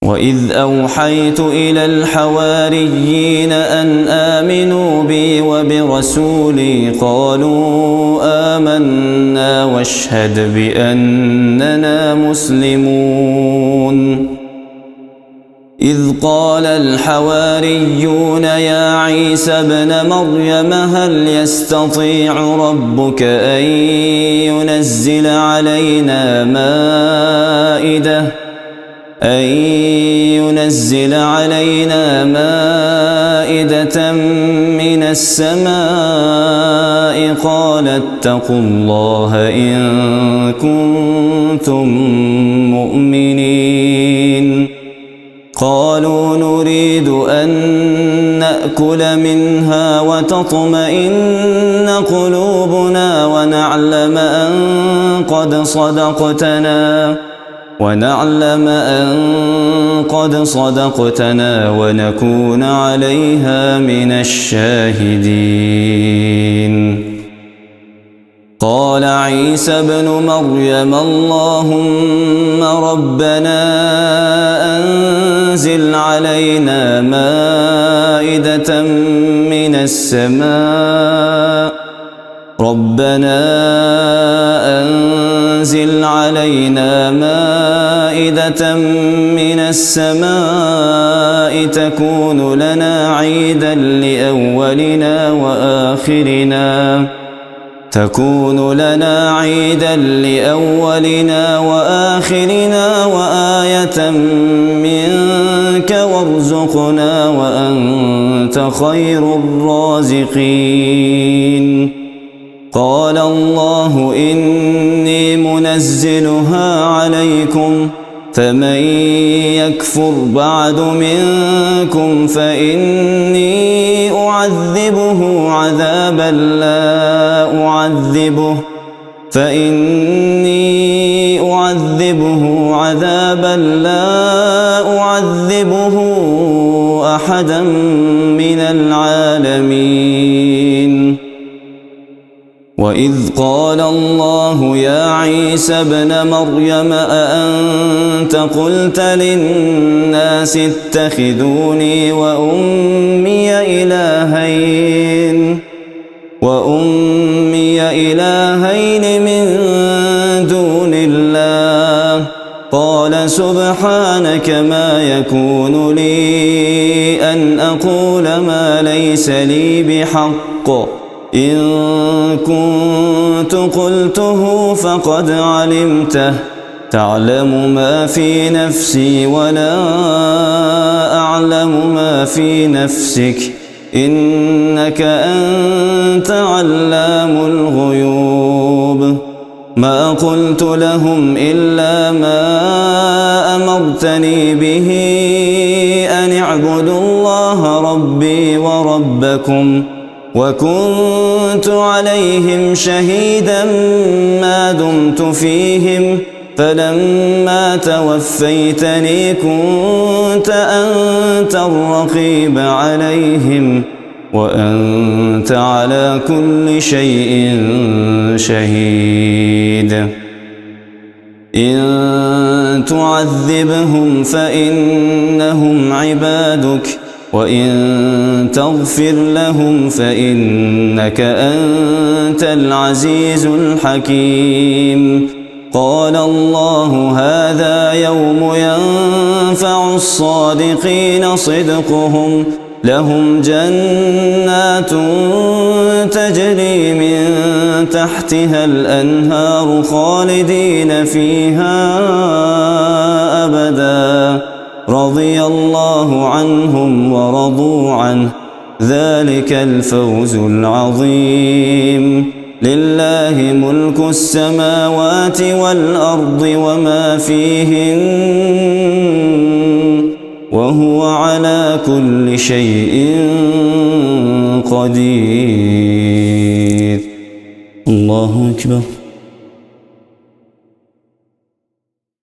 وإذ أوحيت إلى الحواريين أن آمنوا بي وبرسولي قالوا آمنا واشهد بأننا مسلمون إذ قال الحواريون يا عيسى ابن مريم هل يستطيع ربك أن ينزل علينا مائدة من السماء قال اتقوا الله إن كنتم مؤمنين قالوا نريد أن نأكل منها وتطمئن قلوبنا ونعلم أن قد صدقتنا ونكون عليها من الشاهدين قال عيسى ابن مريم اللهم ربنا أنزل علينا مائدة من السماء تكون لنا عيدا لأولنا وآخرنا وآية منك وارزقنا وأنت خير الرازقين قال الله إني منزلها عليكم فمن يكفر بعد منكم فإني أعذبه عذابا لا أعذبه أحدا من العالمين وإذ قال الله يا عيسى ابن مريم أأنت قلت للناس اتخذوني وأمي إلهين من دون الله قال سبحانك ما يكون لي أن أقول ما ليس لي بحق إن كنت قلته فقد علمته تعلم ما في نفسي ولا أعلم ما في نفسك إنك أنت علام الغيوب ما قلت لهم إلا ما أمرتني به أن اعبدوا الله ربي وربكم وكنت عليهم شهيدا ما دمت فيهم فلما توفيتني كنت أنت الرقيب عليهم وأنت على كل شيء شهيد إن تعذبهم فإنهم عبادك وإن تغفر لهم فإنك أنت العزيز الحكيم قال الله هذا يوم ينفع الصادقين صدقهم لهم جنات تجري من تحتها الأنهار خالدين فيها أبدا رضي الله عنهم ورضوا عنه ذلك الفوز العظيم لله ملك السماوات والأرض وما فيهن وهو على كل شيء قدير الله أكبر.